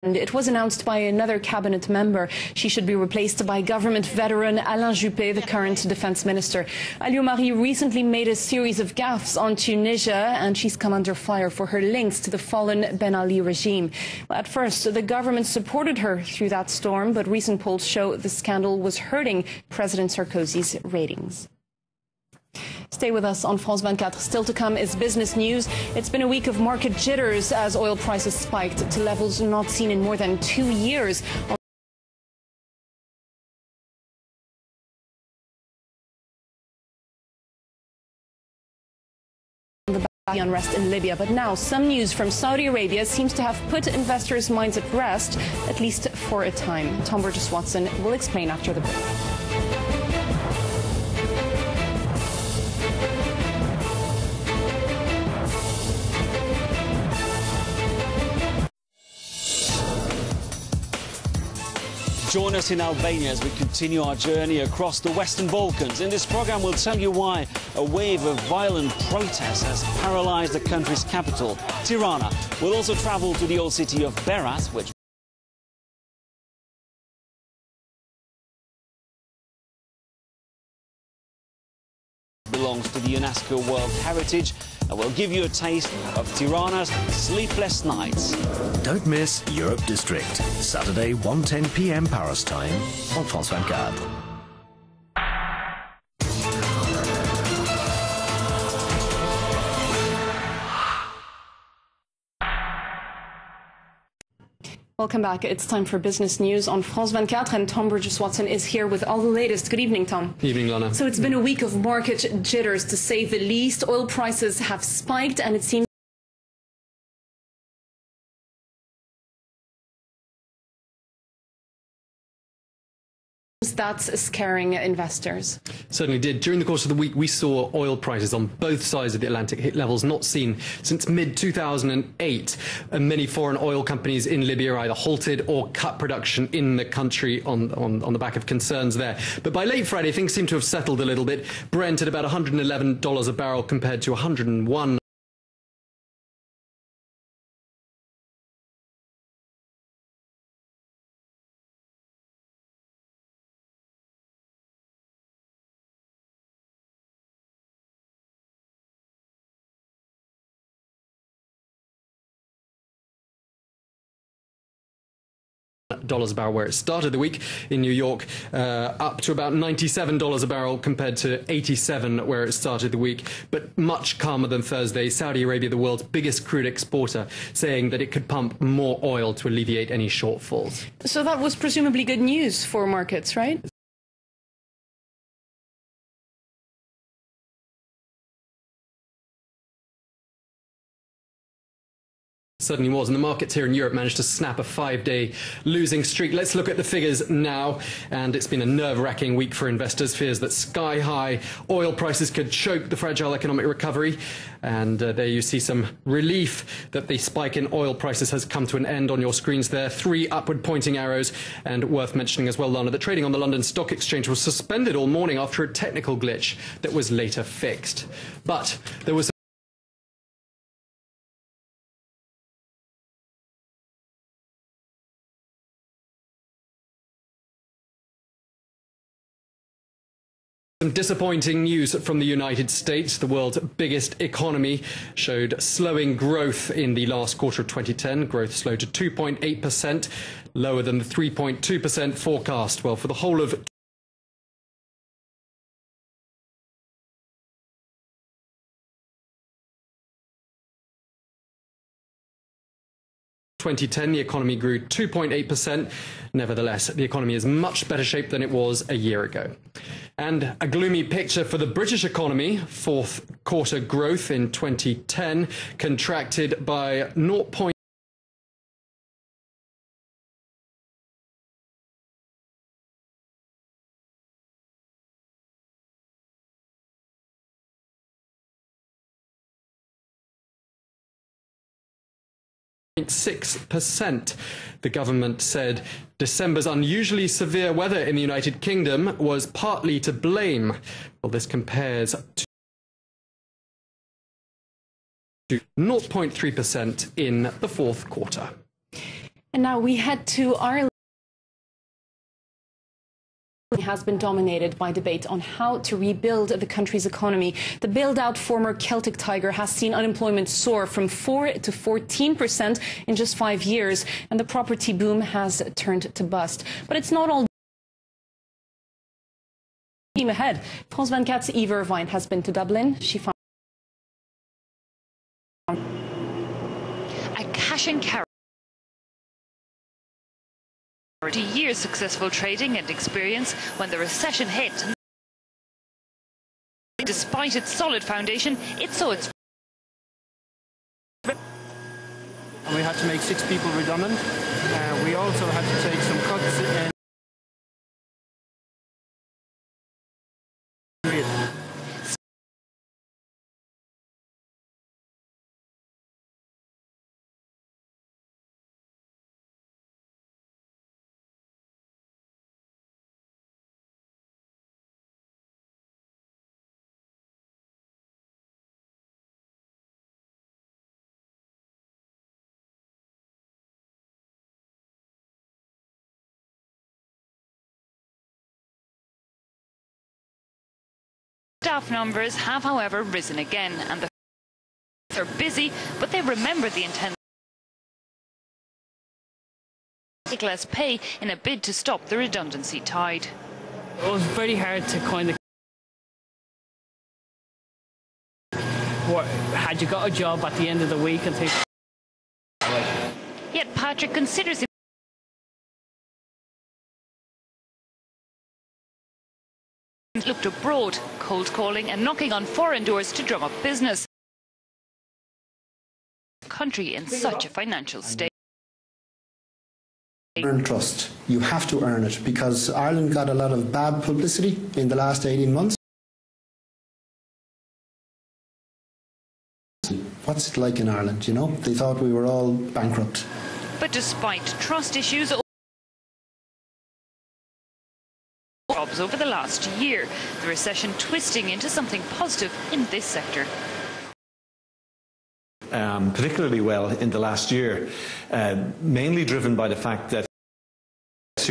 And it was announced by another cabinet member. She should be replaced by government veteran Alain Juppé, the current defense minister. Alliot-Marie recently made a series of gaffes on Tunisia, and she's come under fire for her links to the fallen Ben Ali regime. At first, the government supported her through that storm, but recent polls show the scandal was hurting President Sarkozy's ratings. Stay with us on France 24. Still to come is business news. It's been a week of market jitters as oil prices spiked to levels not seen in more than 2 years. The unrest in Libya. But now some news from Saudi Arabia seems to have put investors' minds at rest, at least for a time. Tom Burgess-Watson will explain after the break. Join us in Albania as we continue our journey across the Western Balkans. In this programme, we'll tell you why a wave of violent protests has paralysed the country's capital, Tirana. We'll also travel to the old city of Berat, which belongs to the UNESCO World Heritage, and we'll give you a taste of Tirana's sleepless nights. Don't miss Europe District, Saturday 1:10 p.m. Paris time on France 24. Welcome back. It's time for business news on France 24, and Tom Burgess-Watson is here with all the latest. Good evening, Tom. Evening, Lana. So it's been a week of market jitters, to say the least. Oil prices have spiked, and it seems that's scaring investors. Certainly did. During the course of the week, we saw oil prices on both sides of the Atlantic hit levels not seen since mid-2008. And many foreign oil companies in Libya either halted or cut production in the country on the back of concerns there. But by late Friday, things seem to have settled a little bit. Brent at about $111 a barrel compared to $101 a barrel where it started the week in New York, up to about $97 a barrel compared to $87 where it started the week, but much calmer than Thursday. Saudi Arabia, the world's biggest crude exporter, saying that it could pump more oil to alleviate any shortfalls. So that was presumably good news for markets, right? Certainly was, and the markets here in Europe managed to snap a 5-day losing streak. Let's look at the figures now, and it's been a nerve-wracking week for investors. Fears that sky-high oil prices could choke the fragile economic recovery, and there you see some relief that the spike in oil prices has come to an end on your screens there. 3 upward-pointing arrows, and worth mentioning as well, Lana, that trading on the London Stock Exchange was suspended all morning after a technical glitch that was later fixed. But there was some disappointing news from the United States. The world's biggest economy showed slowing growth in the last quarter of 2010. Growth slowed to 2.8%, lower than the 3.2% forecast. Well, for the whole of 2010, the economy grew 2.8%. Nevertheless, the economy is much better shape than it was a year ago. And a gloomy picture for the British economy. Fourth quarter growth in 2010 contracted by 0.6%. 0.6%. The government said December's unusually severe weather in the United Kingdom was partly to blame. Well, this compares to 0.3% in the fourth quarter. And now we head to Ireland. Has been dominated by debate on how to rebuild the country's economy. The bailed-out former Celtic Tiger has seen unemployment soar from 4 to 14% in just 5 years, and the property boom has turned to bust. But it's not all team ahead. France 24's Eve Irvine has been to Dublin. She found a cash and carry. 30 years successful trading and experience when the recession hit. Despite its solid foundation, it saw its... And we had to make 6 people redundant. We also had to take some cuts in... Staff numbers have, however, risen again, and they're busy, but they remember the intent to take less pay in a bid to stop the redundancy tide. It was very hard to kind of... Had you got a job at the end of the week and things... Yet Patrick considers looked abroad, cold calling and knocking on foreign doors to drum up business. Country in such a financial state. Earn trust. You have to earn it, because Ireland got a lot of bad publicity in the last 18 months. What's it like in Ireland, you know? They thought we were all bankrupt. But despite trust issues over the last year, the recession twisting into something positive in this sector. Particularly well in the last year, mainly driven by the fact that